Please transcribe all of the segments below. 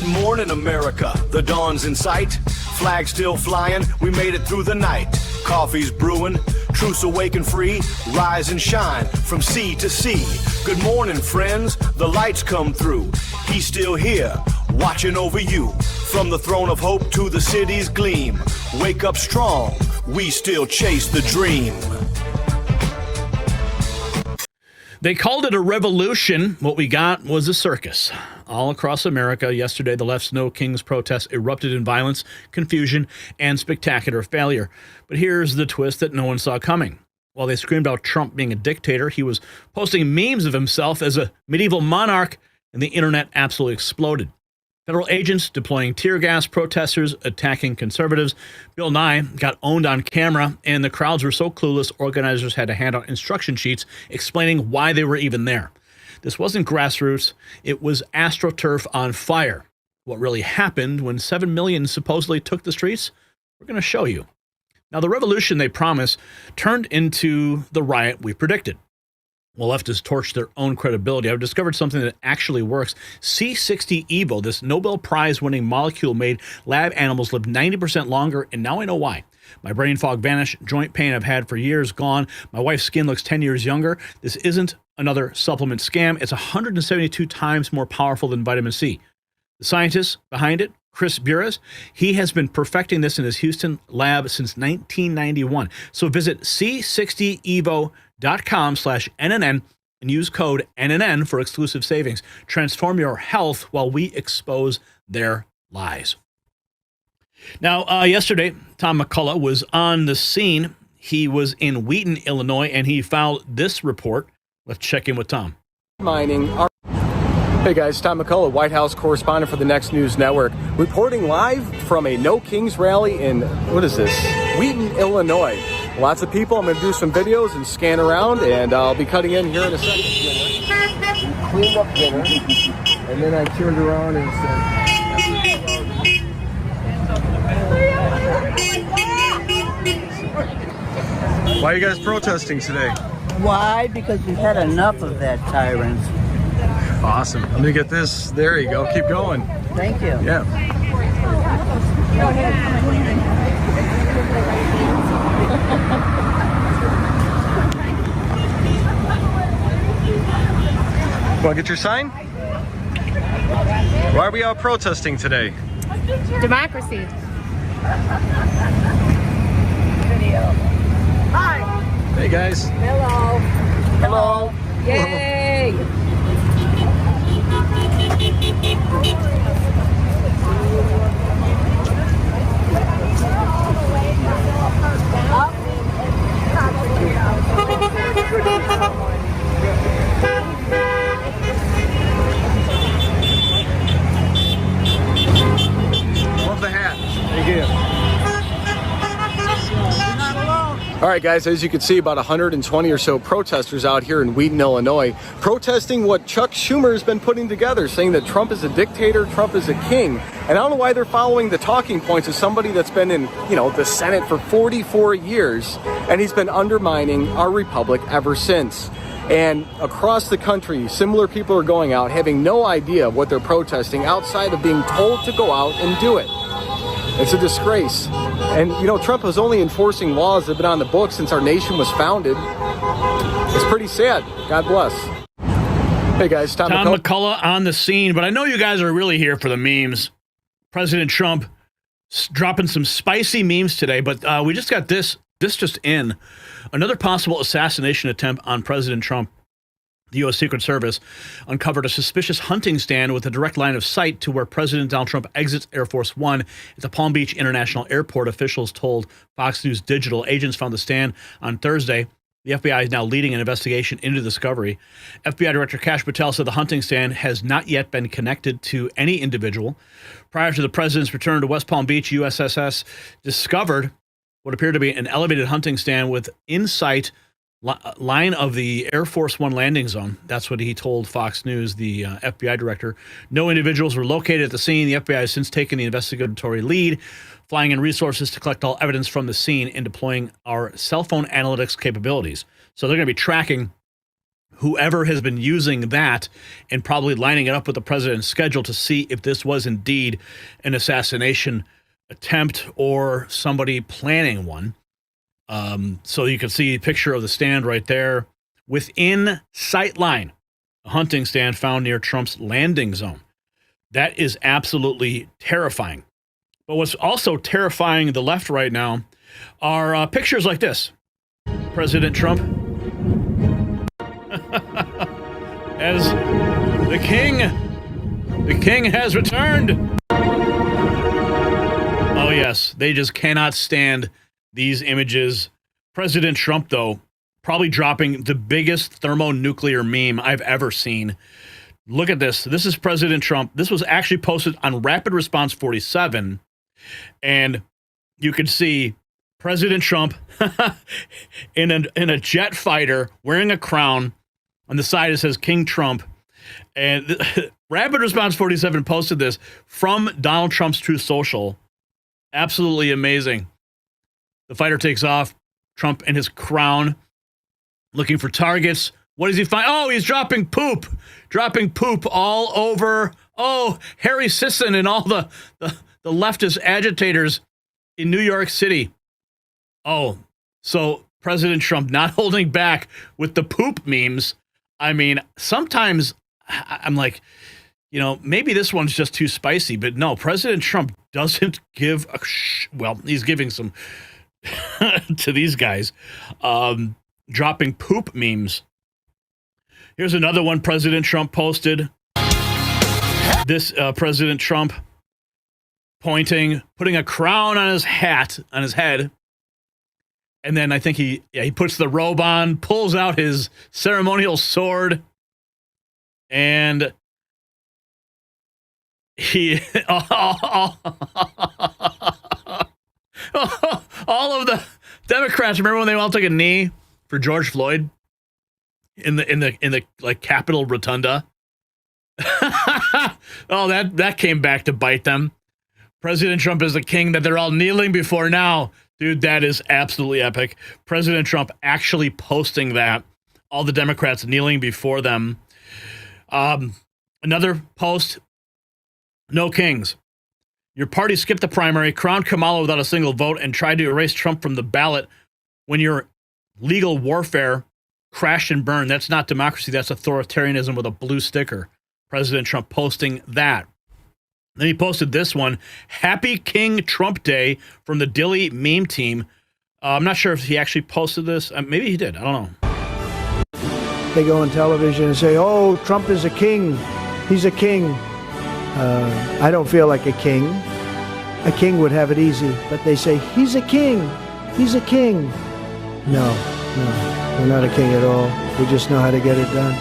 Good morning, America. The dawn's in sight. Flag still flying. We made it through the night. Coffee's brewing. Truth's awake and free. Rise and shine from sea to sea. Good morning, friends. The lights come through. He's still here, watching over you. From the throne of hope to the city's gleam. Wake up strong. We still chase the dream. They called it a revolution. What we got was a circus. All across America, yesterday, the left's No Kings protests erupted in violence, confusion, and spectacular failure. But here's the twist that no one saw coming. While they screamed out Trump being a dictator, he was posting memes of himself as a medieval monarch, and the internet absolutely exploded. Federal agents deploying tear gas, protesters attacking conservatives. Bill Nye got owned on camera, and the crowds were so clueless, organizers had to hand out instruction sheets explaining why they were even there. This wasn't grassroots. It was astroturf on fire. What really happened when 7 million supposedly took the streets? We're going to show you. Now, the revolution they promised turned into the riot we predicted. Well, leftists torched their own credibility. I've discovered something that actually works. C60 Evo, this Nobel Prize-winning molecule made lab animals live 90% longer, and now I know why. My brain fog vanished, joint pain I've had for years gone. My wife's skin looks 10 years younger. This isn't another supplement scam. It's 172 times more powerful than vitamin C. The scientist behind it, Chris Burres, he has been perfecting this in his Houston lab since 1991. So visit c60evo.com/NNN and use code NNN for exclusive savings. Transform your health while we expose their lies. Now, yesterday, Tom McCullough was on the scene. He was in Wheaton, Illinois, and he filed this report. Let's check in with Tom. Hey guys, Tom McCullough, White House correspondent for the Next News Network, reporting live from a No Kings rally in, Wheaton, Illinois. Lots of people. I'm going to do some videos and scan around, and I'll be cutting in here in a second. Cleaned up dinner, and then I turned around and said, why are you guys protesting today? Why? Because we've had enough of that tyrant. Awesome. I'm going to get this. There you go. Keep going. Thank you. Yeah. Go ahead. Want to get your sign? Why are we out protesting today? Democracy. Video. Hi. Hey guys. Hello. Hello. Yay. Love the hat. Thank you. All right, guys, as you can see, about 120 or so protesters out here in Wheaton, Illinois, protesting what Chuck Schumer has been putting together, saying that Trump is a dictator, Trump is a king. And I don't know why they're following the talking points of somebody that's been in, the Senate for 44 years, and he's been undermining our republic ever since. And across the country, similar people are going out having no idea what they're protesting outside of being told to go out and do it. It's a disgrace. And, Trump was only enforcing laws that have been on the books since our nation was founded. It's pretty sad. God bless. Hey, guys. Tom McCullough on the scene, but I know you guys are really here for the memes. President Trump dropping some spicy memes today, but we just got this just in. Another possible assassination attempt on President Trump. The U.S. Secret Service uncovered a suspicious hunting stand with a direct line of sight to where President Donald Trump exits Air Force One at the Palm Beach International Airport, officials told Fox News Digital. Agents found the stand on Thursday. The FBI is now leading an investigation into the discovery. FBI Director Kash Patel said the hunting stand has not yet been connected to any individual. Prior to the president's return to West Palm Beach, USSS discovered what appeared to be an elevated hunting stand with in sight line of the Air Force One landing zone. That's what he told Fox News, the FBI director. No individuals were located at the scene. The FBI has since taken the investigatory lead, flying in resources to collect all evidence from the scene and deploying our cell phone analytics capabilities. So they're going to be tracking whoever has been using that and probably lining it up with the president's schedule to see if this was indeed an assassination attempt or somebody planning one. So you can see a picture of the stand right there. Within sight line, a hunting stand found near Trump's landing zone. That is absolutely terrifying. But what's also terrifying the left right now are pictures like this. President Trump as the king has returned. Oh yes, they just cannot stand these images. President Trump, though, probably dropping the biggest thermonuclear meme I've ever seen. Look at this. This is President Trump. This was actually posted on Rapid Response 47. And you can see President Trump in a jet fighter wearing a crown. On the side, it says King Trump. And Rapid Response 47 posted this from Donald Trump's Truth Social. Absolutely amazing. The fighter takes off. Trump in his crown, looking for targets. What does he find? Oh, he's dropping poop. Dropping poop all over. Oh, Harry Sisson and all the leftist agitators in New York City. Oh, so President Trump not holding back with the poop memes. I mean, sometimes I'm like, you know, maybe this one's just too spicy, but no, President Trump doesn't give a well, he's giving some to these guys, dropping poop memes. Here's another one President Trump posted. This President Trump putting a crown on his hat, on his head. And then I think he puts the robe on, pulls out his ceremonial sword, and he all of the Democrats, remember when they all took a knee for George Floyd in the like Capitol Rotunda? Oh, that came back to bite them. President Trump is the king that they're all kneeling before now. Dude, that is absolutely epic. President Trump actually posting that. All the Democrats kneeling before them. Another post. No kings. Your party skipped the primary, crowned Kamala without a single vote, and tried to erase Trump from the ballot when your legal warfare crashed and burned. That's not democracy. That's authoritarianism with a blue sticker. President Trump posting that. Then he posted this one, Happy King Trump Day from the Dilly meme team. I'm not sure if he actually posted this. Maybe he did. I don't know. They go on television and say, oh, Trump is a king. He's a king. I don't feel like a king. A king would have it easy. But they say, he's a king. He's a king. No, we're not a king at all. We just know how to get it done.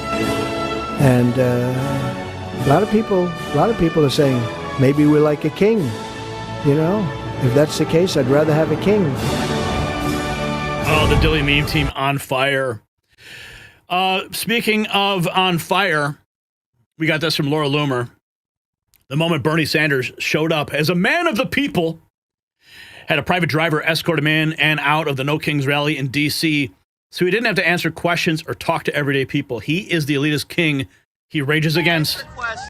And a lot of people are saying, maybe we're like a king. You know, if that's the case, I'd rather have a king. Oh, the Dilly meme team on fire. Speaking of on fire, we got this from Laura Loomer. The moment Bernie Sanders showed up as a man of the people, had a private driver escort him in and out of the No Kings rally in D.C., so he didn't have to answer questions or talk to everyday people. He is the elitist king he rages against. Look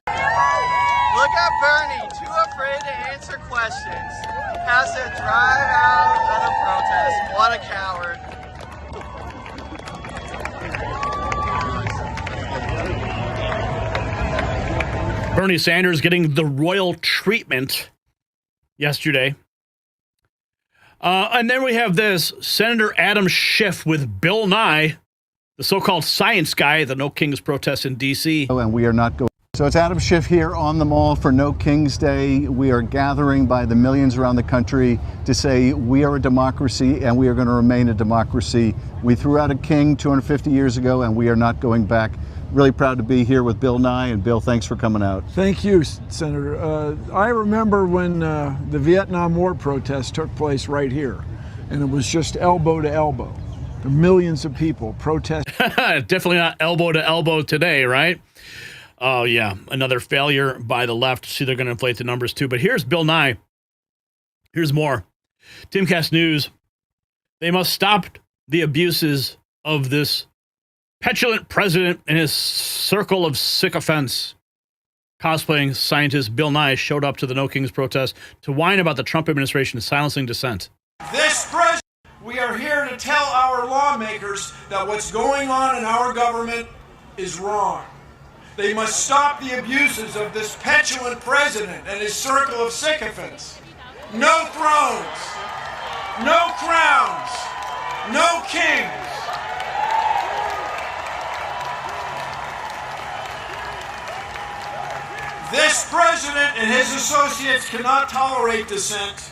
at Bernie, too afraid to answer questions. Has to drive out of the protest. What a coward. Bernie Sanders getting the royal treatment yesterday. And then we have this, Senator Adam Schiff with Bill Nye, the so-called science guy at the No Kings protest in D.C. And we are not going. So it's Adam Schiff here on the Mall for No Kings Day. We are gathering by the millions around the country to say we are a democracy and we are going to remain a democracy. We threw out a king 250 years ago and we are not going back. Really proud to be here with Bill Nye. And Bill, thanks for coming out. Thank you, Senator. I remember when the Vietnam War protests took place right here, and it was just elbow to elbow. There were millions of people protesting. Definitely not elbow to elbow today, right? Oh, yeah. Another failure by the left. See, they're going to inflate the numbers too. But here's Bill Nye. Here's more. Timcast News. They must stop the abuses of this petulant president and his circle of sycophants. Cosplaying scientist Bill Nye showed up to the No Kings protest to whine about the Trump administration silencing dissent. This president, we are here to tell our lawmakers that what's going on in our government is wrong. They must stop the abuses of this petulant president and his circle of sycophants. No thrones, no crowns, no kings. This president and his associates cannot tolerate dissent.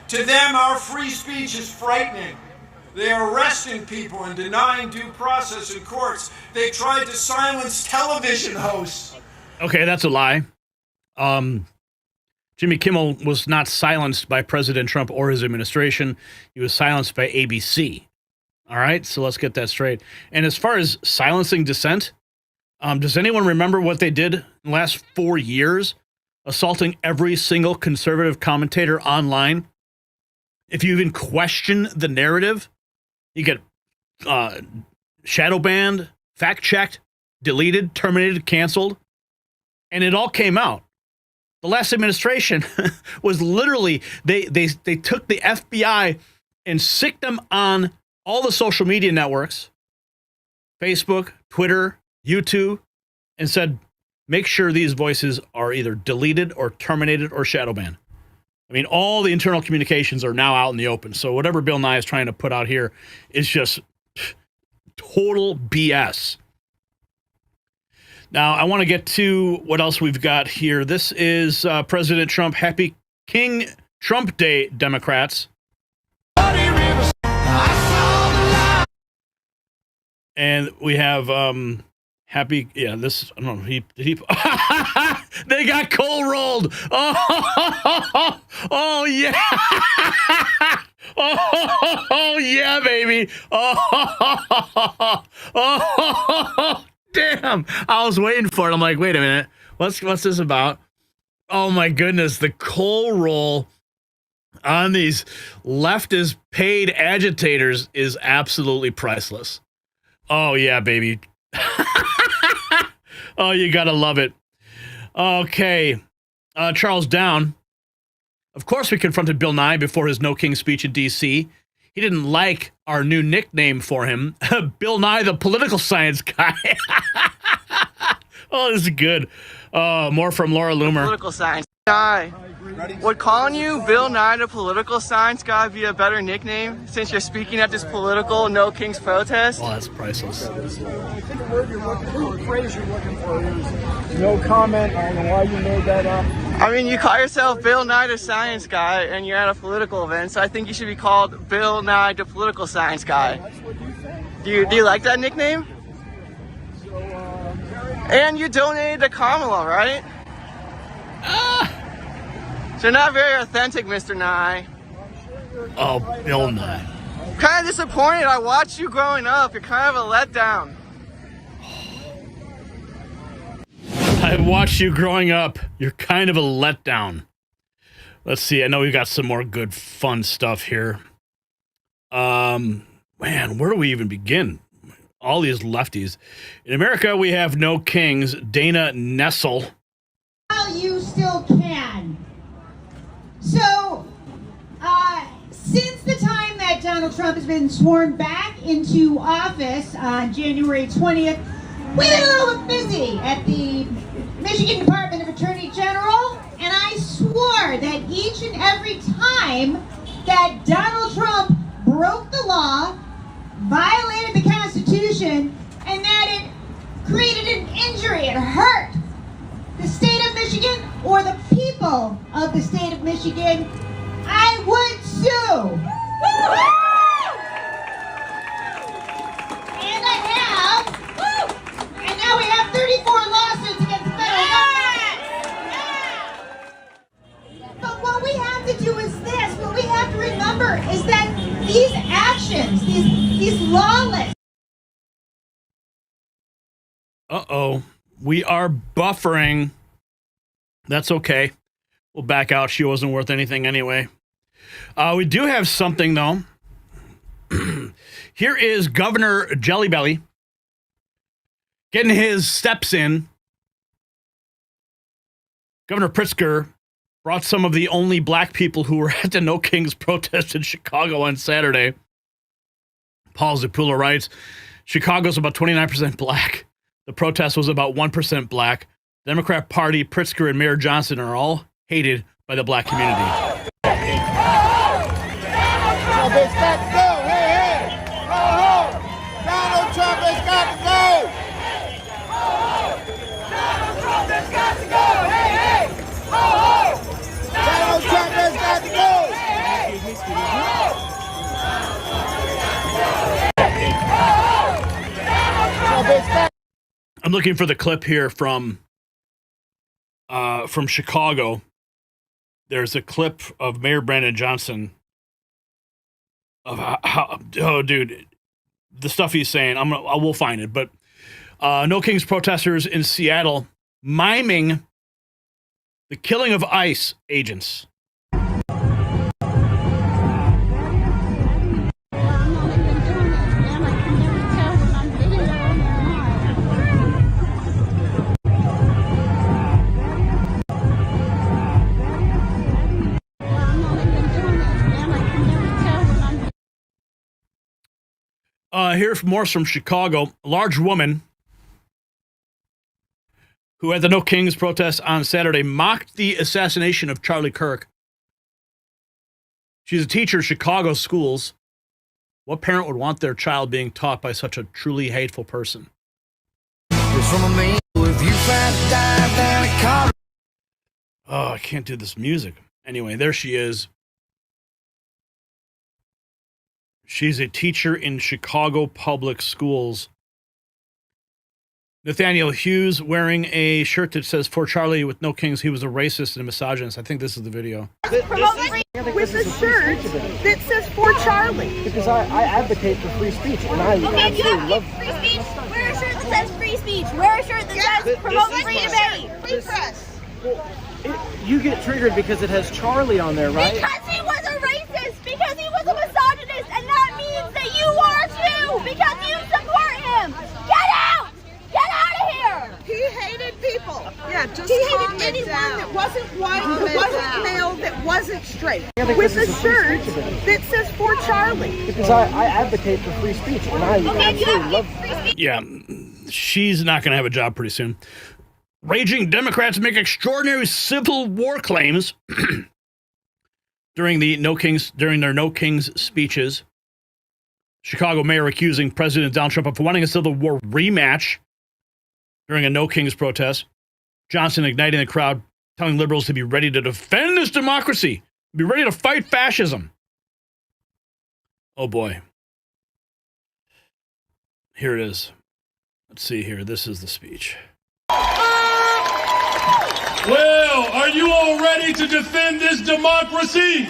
To them, our free speech is frightening. They are arresting people and denying due process in courts. They tried to silence television hosts. Okay, that's a lie. Jimmy Kimmel was not silenced by President Trump or his administration. He was silenced by ABC. All right, so let's get that straight. And as far as silencing dissent, does anyone remember what they did in the last 4 years? Assaulting every single conservative commentator online. If you even question the narrative, you get shadow banned, fact checked, deleted, terminated, canceled. And it all came out. The last administration was literally, they took the FBI and sicked them on all the social media networks, Facebook, Twitter, YouTube, and said, make sure these voices are either deleted or terminated or shadow banned. I mean, all the internal communications are now out in the open. So whatever Bill Nye is trying to put out here is just total BS. Now, I want to get to what else we've got here. This is President Trump. Happy King Trump Day, Democrats. And we have happy, yeah, this, I don't know, he they got coal rolled. Oh yeah. Oh yeah, baby. Oh, damn. I was waiting for it. I'm like, wait a minute. What's this about? Oh my goodness, the coal roll on these leftist paid agitators is absolutely priceless. Oh yeah, baby. Oh, you gotta love it. Okay. Charles Down. Of course, we confronted Bill Nye before his No King speech in D.C. He didn't like our new nickname for him, Bill Nye the Political Science Guy. Oh, this is good. More from Laura Loomer. Political science guy. Would calling you Bill Nye the Political Science Guy be a better nickname since you're speaking at this political No Kings protest? Oh, that's priceless. I think the word you're looking for, the phrase you're looking for is no comment. I don't know why you made that up. I mean, you call yourself Bill Nye the Science Guy and you're at a political event, so I think you should be called Bill Nye the Political Science Guy. That's what you think. Do you like that nickname? So, And you donated to Kamala, right? So not very authentic, Mr. Nye. Oh, Bill Nye. Kind of disappointed. I watched you growing up. You're kind of a letdown. I watched you growing up. You're kind of a letdown. Let's see. I know we've got some more good, fun stuff here. Man, where do we even begin? All these lefties. In America, we have no kings. Dana Nessel. While you still can. So, since the time that Donald Trump has been sworn back into office on January 20th, we've been a little bit busy at the Michigan Department of Attorney General, and I swore that each and every time that Donald Trump broke the law, violated the Constitution, and that it created an injury, it hurt the state of Michigan or the people of the state of Michigan, I would sue. And I have. And now we have 34 lawsuits against the federal government. But what we have to do is this. What we have to remember is that these actions, these lawless. Uh-oh. We are buffering. That's okay. We'll back out. She wasn't worth anything anyway. We do have something, though. Here is Governor Jellybelly getting his steps in, Governor Pritzker brought some of the only black people who were at the No Kings protest in Chicago on Saturday. Paul Zapula writes, Chicago's about 29% black. The protest was about 1% black. Democrat Party, Pritzker, and Mayor Johnson are all hated by the black community. Donald Trump has got to go! Donald Trump has got to go! Hey, hey! Ho, ho! Donald Trump has got to go! I'm looking for the clip here from Chicago. There's a clip of Mayor Brandon Johnson of how, oh, dude, the stuff he's saying. I will find it, but No Kings protesters in Seattle miming the killing of ICE agents. Here's more from Chicago. A large woman who at the No Kings protest on Saturday mocked the assassination of Charlie Kirk. She's a teacher at Chicago schools. What parent would want their child being taught by such a truly hateful person? Oh, I can't do this music. Anyway, there she is. She's a teacher in Chicago public schools. Nathaniel Hughes wearing a shirt that says "For Charlie" with No Kings. He was a racist and a misogynist. I think this is the video. With a shirt that says "For Charlie." Because I advocate for free speech, and I absolutely love free speech. Wear a shirt that says "Free speech." Wear a shirt that says "Promote free debate." Free press. You get triggered because it has Charlie on there, right? Because he was a racist. Because he was a misogynist, and that means that you are too. Because you support him. Get out. Get out of here! He hated people. Yeah, just he hated anyone that wasn't white, that wasn't male, that wasn't straight. With a shirt that says "For Charlie." Because I advocate for free speech, and I absolutely love free speech. Yeah, she's not going to have a job pretty soon. Raging Democrats make extraordinary Civil War claims during their No Kings speeches. Chicago mayor accusing President Donald Trump of wanting a Civil War rematch during a No Kings protest. Johnson igniting the crowd, telling liberals to be ready to defend this democracy, be ready to fight fascism. Oh boy. Here it is. Let's see here. This is the speech. Well, are you all ready to defend this democracy?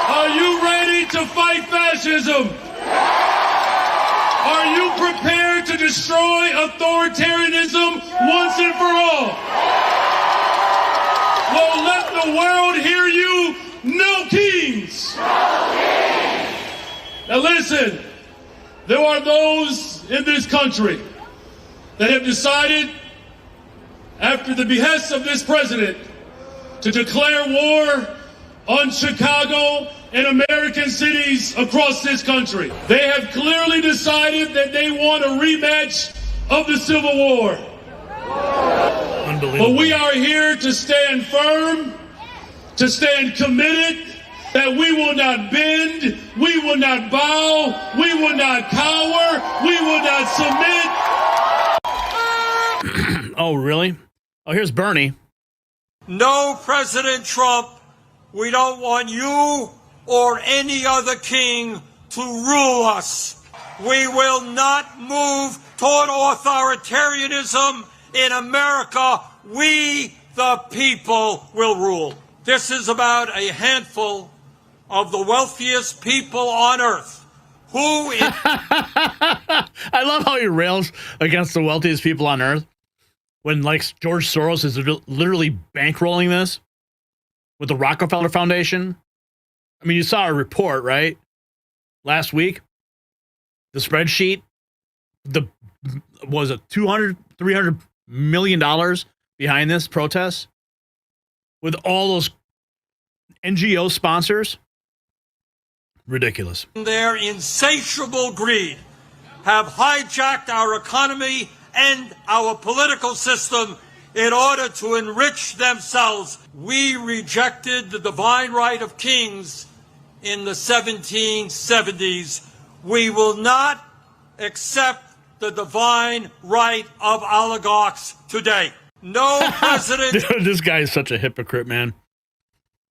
Are you ready to fight fascism? Are you prepared to destroy authoritarianism once and for all? Well, let the world hear you. No Kings! No Kings! Now listen, there are those in this country that have decided, after the behest of this president, to declare war on Chicago and American cities across this country. They have clearly decided that they want a rematch of the Civil War. Unbelievable. But we are here to stand firm, to stand committed, that we will not bend, we will not bow, we will not cower, we will not submit. Oh, really? Oh, here's Bernie. No, President Trump, we don't want you or any other king to rule us. We will not move toward authoritarianism in America. We, the people, will rule. This is about a handful of the wealthiest people on earth who... I love how he rails against the wealthiest people on earth when, like, George Soros is literally bankrolling this with the Rockefeller Foundation. I mean, you saw a report, right? Last week, the spreadsheet, the was it $200-300 million behind this protest with all those NGO sponsors. Ridiculous. Their insatiable greed have hijacked our economy and our political system in order to enrich themselves. We rejected the divine right of kings in the 1770s. We will not accept the divine right of oligarchs today. No president. This guy is such a hypocrite, man.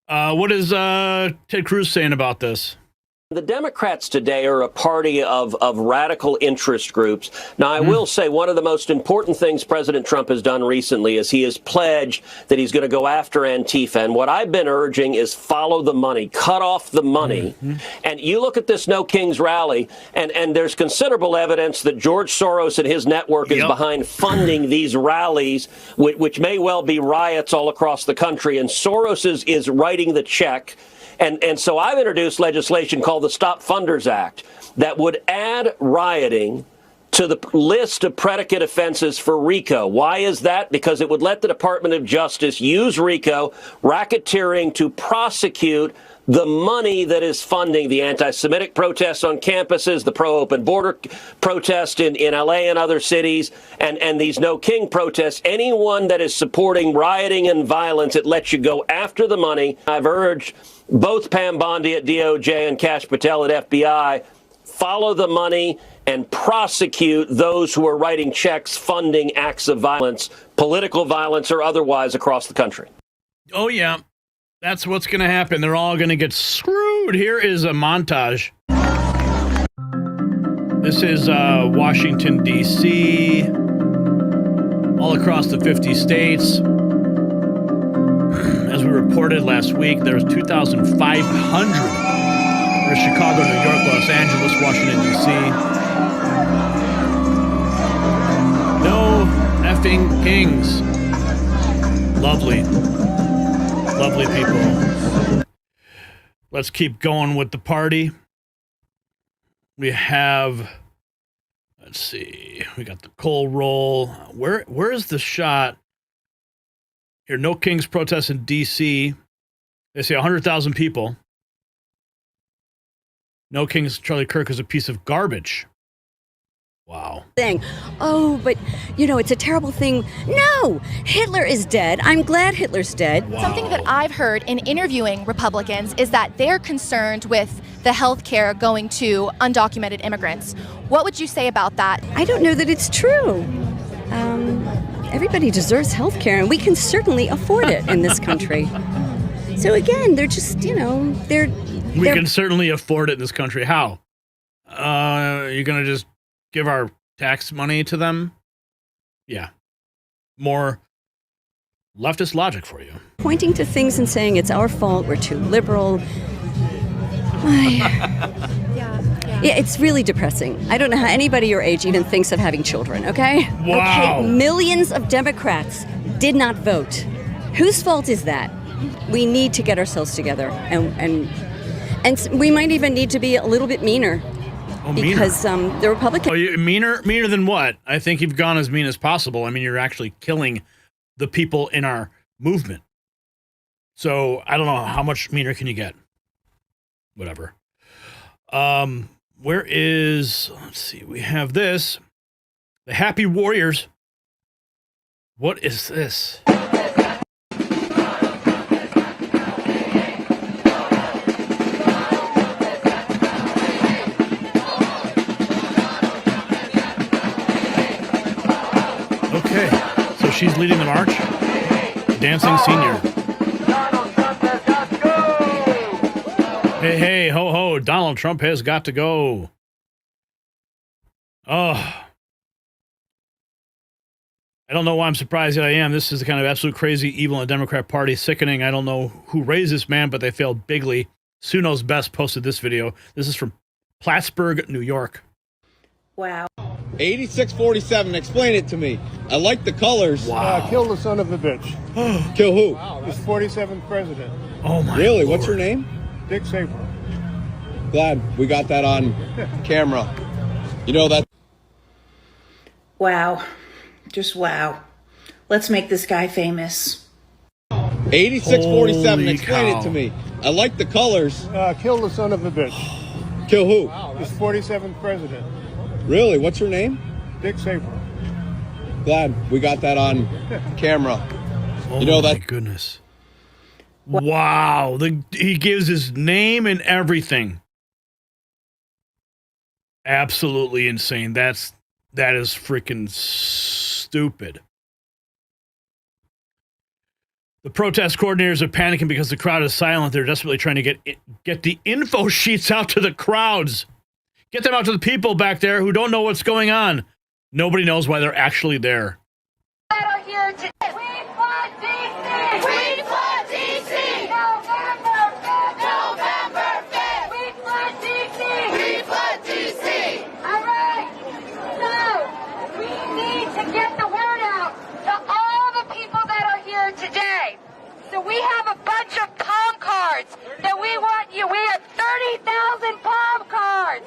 What is Ted Cruz saying about this? The Democrats today are a party of radical interest groups. Now, I will say one of the most important things President Trump has done recently is he has pledged that he's going to go after Antifa. And what I've been urging is follow the money, cut off the money. And you look at this No Kings rally, and there's considerable evidence that George Soros and his network is behind funding these rallies, which may well be riots all across the country. And Soros is writing the check. And so I've introduced legislation called the Stop Funders Act that would add rioting to the list of predicate offenses for RICO. Why is that? Because it would let the Department of Justice use RICO, racketeering, to prosecute the money that is funding the anti-Semitic protests on campuses, the pro-open border protest in LA and other cities, and these No King protests. Anyone that is supporting rioting and violence, it lets you go after the money. I've urged both Pam Bondi at DOJ and Kash Patel at FBI, follow the money and prosecute those who are writing checks funding acts of violence, political violence or otherwise, across the country. Oh, yeah. That's what's going to happen. They're all going to get screwed. Here is a montage. This is Washington, D.C., all across the 50 states. As we reported last week, there's 2,500. There's Chicago, New York, Los Angeles, Washington, D.C. No effing kings. Lovely. Lovely people. Let's keep going with the party. We have, let's see, we got the coal roll. Where is the shot? Here, No Kings protests in D.C. They say 100,000 people. No Kings, Charlie Kirk is a piece of garbage. Wow. Saying, oh, but, it's a terrible thing. No, Hitler is dead. I'm glad Hitler's dead. Wow. Something that I've heard in interviewing Republicans is that they're concerned with the health care going to undocumented immigrants. What would you say about that? I don't know that it's true. Everybody deserves health care, and we can certainly afford it in this country. So again, they're just, We can certainly afford it in this country. How? You're going to just give our tax money to them? Yeah. More leftist logic for you. Pointing to things and saying it's our fault, we're too liberal. Yeah, it's really depressing. I don't know how anybody your age even thinks of having children, okay? Wow. Okay, millions of Democrats did not vote. Whose fault is that? We need to get ourselves together, and we might even need to be a little bit meaner. Oh, because the Republicans... Oh, you meaner than what? I think you've gone as mean as possible. I mean, you're actually killing the people in our movement. So I don't know, how much meaner can you get? Whatever. Where is, let's see, we have this. The Happy Warriors. What is this? Okay, so she's leading the march. Dancing Senior. Hey, hey, ho, ho, Donald Trump has got to go. Oh. I don't know why I'm surprised that I am. This is the kind of absolute crazy evil in the Democrat Party. Sickening. I don't know who raised this man, but they failed bigly. Sue Knows Best posted this video. This is from Plattsburgh, New York. Wow. 8647, explain it to me. I like the colors. Wow. Kill the son of a bitch. Kill who? This 47th president. Oh my Really? Lord. What's your name? Dick Safer. Glad we got that on camera. You know that. Wow. Just wow. Let's make this guy famous. 8647, Holy explain cow. it to me. I like the colors. Kill the son of a bitch. Kill who? This 47th president, Really? What's her name? Dick Safer. Glad we got that on camera. Oh, You know my that- goodness. Wow. He gives his name and everything. Absolutely insane. That is freaking stupid. The protest coordinators are panicking because the crowd is silent. They're desperately trying to get the info sheets out to the crowds. Get them out to the people back there who don't know what's going on. Nobody knows why they're actually there. That are here today. We flood DC! We flood DC! November 5th! November 5th! We flood DC! We flood DC! All right. So, we need to get the word out to all the people that are here today. So we have a bunch of palm cards that we want you. We have 30,000 palm cards.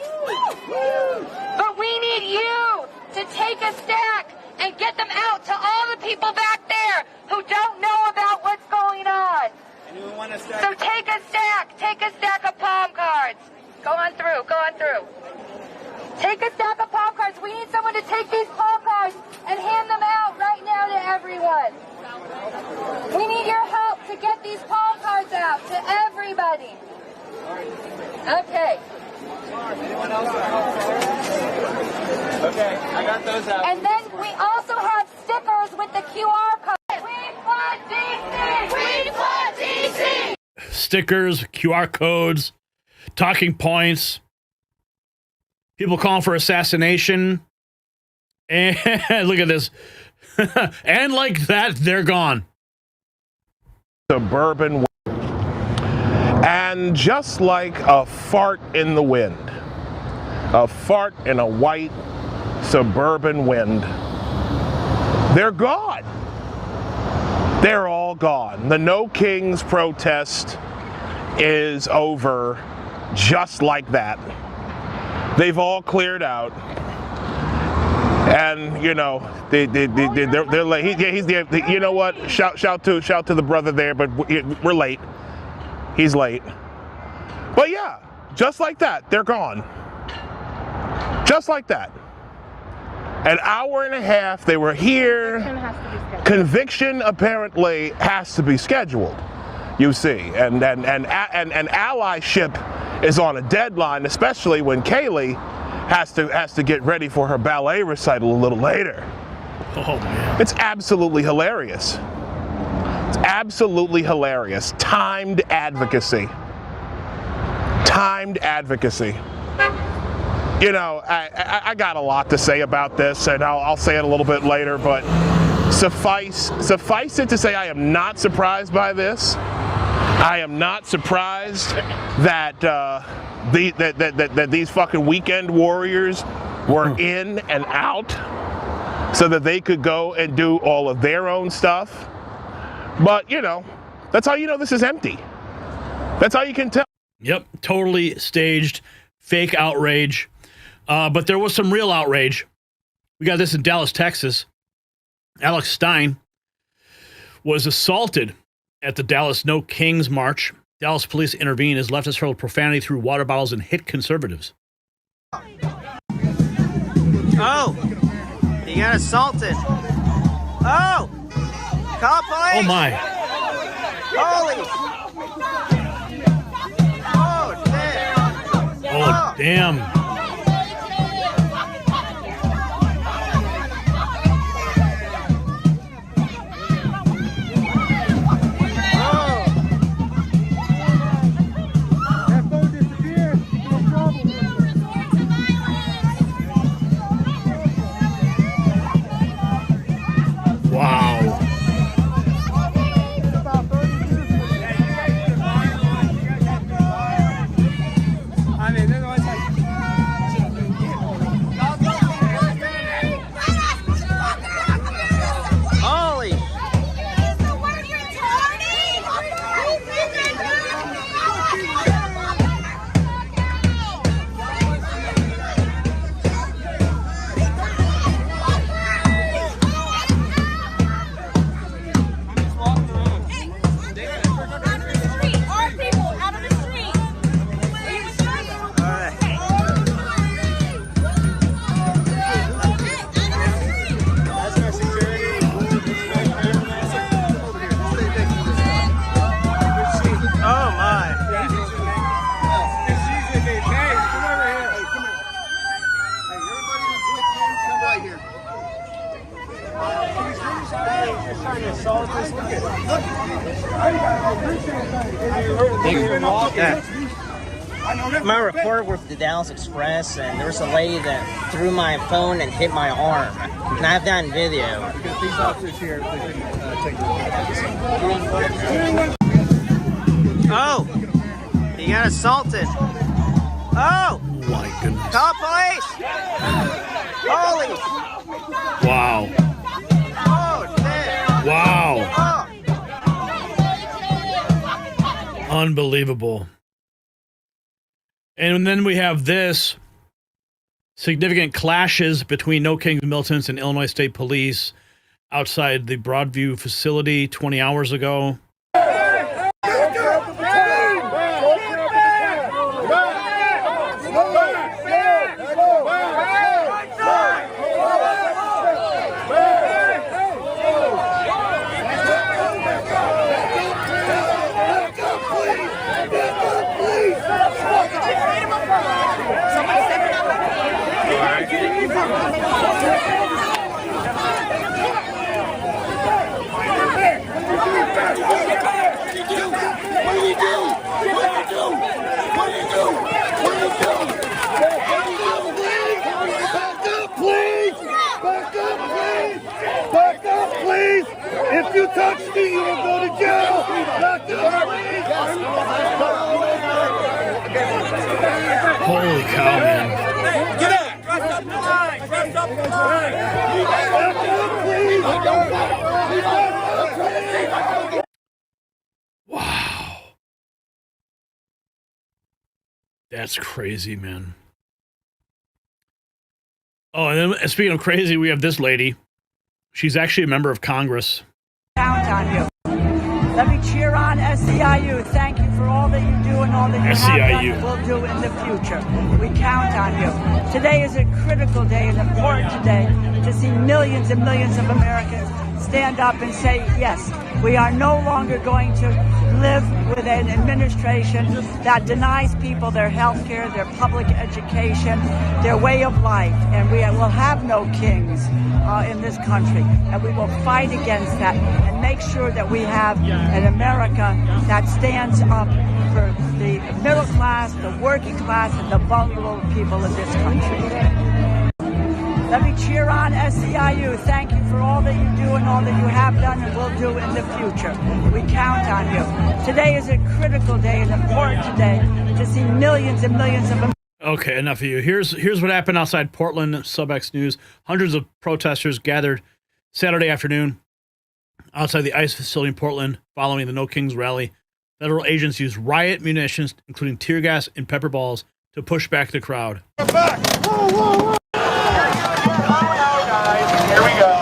But we need you to take a stack and get them out to all the people back there who don't know about what's going on. So take a stack of palm cards. Go on through. Take a stack of palm cards. We need someone to take these palm cards and hand them out right now to everyone. We need your help to get these palm cards out to everybody. Okay. Okay, I got those out. And then we also have stickers with the QR code. We flood DC! We flood DC! Stickers, QR codes, talking points, people calling for assassination. And look at this. And like that, they're gone. Suburban. And just like a fart in the wind, a fart in a white suburban wind, they're gone. They're all gone. The No Kings protest is over just like that. They've all cleared out. And you know they're late. He's the you know what? Shout to the brother there, but we're late. He's late. But yeah, just like that, they're gone. Just like that. An hour and a half they were here. Conviction apparently has to be scheduled. You see, and allyship is on a deadline, especially when Kaylee has to get ready for her ballet recital a little later. Oh man. It's absolutely hilarious. It's absolutely hilarious. Timed advocacy. Timed advocacy. You know, I got a lot to say about this, and I'll say it a little bit later, but suffice it to say I am not surprised by this. I am not surprised that that these fucking weekend warriors were in and out so that they could go and do all of their own stuff. But, you know, that's how you know this is empty. That's how you can tell. Yep, totally staged, fake outrage. But there was some real outrage. We got this in Dallas, Texas. Alex Stein was assaulted at the Dallas No Kings March. Dallas police intervened as leftists hurled profanity through water bottles and hit conservatives. Oh, he got assaulted. Oh, call police. Oh my. Holy. Oh, damn. Oh, damn. Wow. I mean, it's like I'm a reporter with the Dallas Express, and there was a lady that threw my phone and hit my arm. And I have that in video. These officers here, they didn't take Oh! He got assaulted. Oh! My goodness. Call police! Holy! Wow. Oh, damn. Wow. Oh. Unbelievable. And then we have this significant clashes between No Kings militants and Illinois State Police outside the Broadview facility 20 hours ago. If you touch me, you will go to jail. Back up, please. Holy cow, man. Get out. Dress up the line. Dress up the line. Wow. That's crazy, man. Oh, and then speaking of crazy, we have this lady. She's actually a member of Congress. Count on you. Let me cheer on SEIU. Thank you for all that you do and all that you have done and will do in the future. We count on you. Today is a critical day, an important day, to see millions and millions of Americans stand up and say, yes, we are no longer going to live with an administration that denies people their health care, their public education, their way of life. And we will have no kings in this country. And we will fight against that and make sure that we have an America that stands up for the middle class, the working class, and the vulnerable people in this country. Let me cheer on SEIU. Thank you for all that you do and all that you have done and will do in the future. We count on you. Today is a critical day, an important day, to see millions and millions of Americans. Okay, enough of you. Here's what happened outside Portland, SubX News. Hundreds of protesters gathered Saturday afternoon outside the ICE facility in Portland following the No Kings rally. Federal agents used riot munitions, including tear gas and pepper balls, to push back the crowd. Here we go.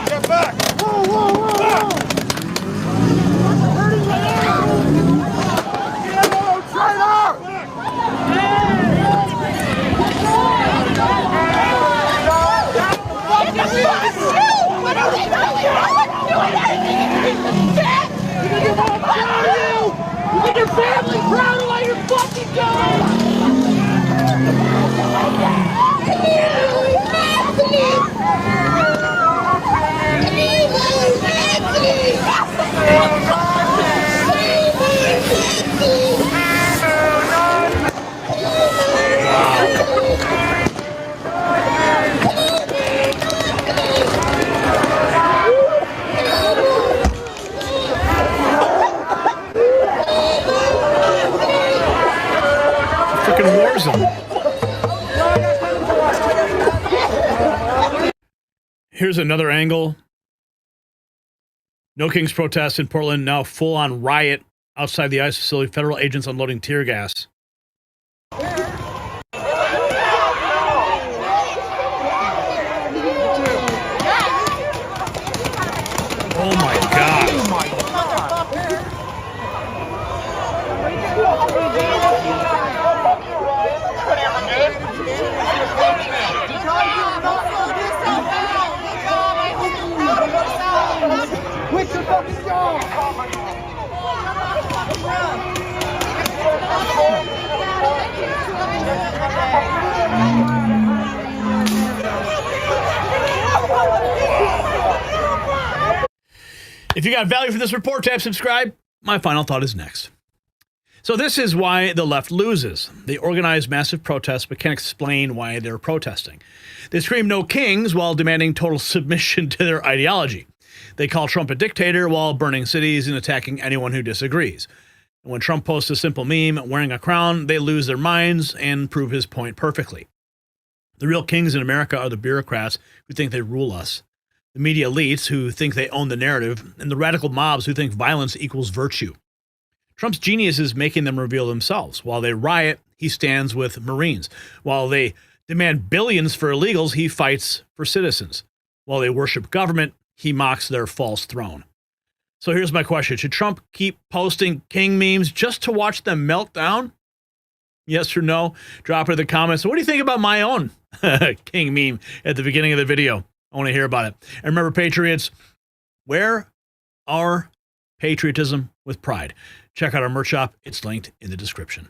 Get back! Whoa, whoa, whoa! What are they doing? You make your family proud of what you're fucking doing! Freaking war zone. Here's another angle. No Kings protests in Portland, now full-on riot outside the ICE facility. Federal agents unloading tear gas. Oh my God. Quit your fucking job! If you got value from this report, tap subscribe. My final thought is next. So this is why the left loses. They organize massive protests but can't explain why they're protesting. They scream no kings while demanding total submission to their ideology. They call Trump a dictator while burning cities and attacking anyone who disagrees. And when Trump posts a simple meme wearing a crown, they lose their minds and prove his point perfectly. The real kings in America are the bureaucrats who think they rule us, the media elites who think they own the narrative, and the radical mobs who think violence equals virtue. Trump's genius is making them reveal themselves. While they riot, he stands with Marines. While they demand billions for illegals, he fights for citizens. While they worship government, he mocks their false throne. So here's my question. Should Trump keep posting king memes just to watch them melt down? Yes or no? Drop it in the comments. What do you think about my own king meme at the beginning of the video? I want to hear about it. And remember, Patriots, wear our patriotism with pride. Check out our merch shop. It's linked in the description.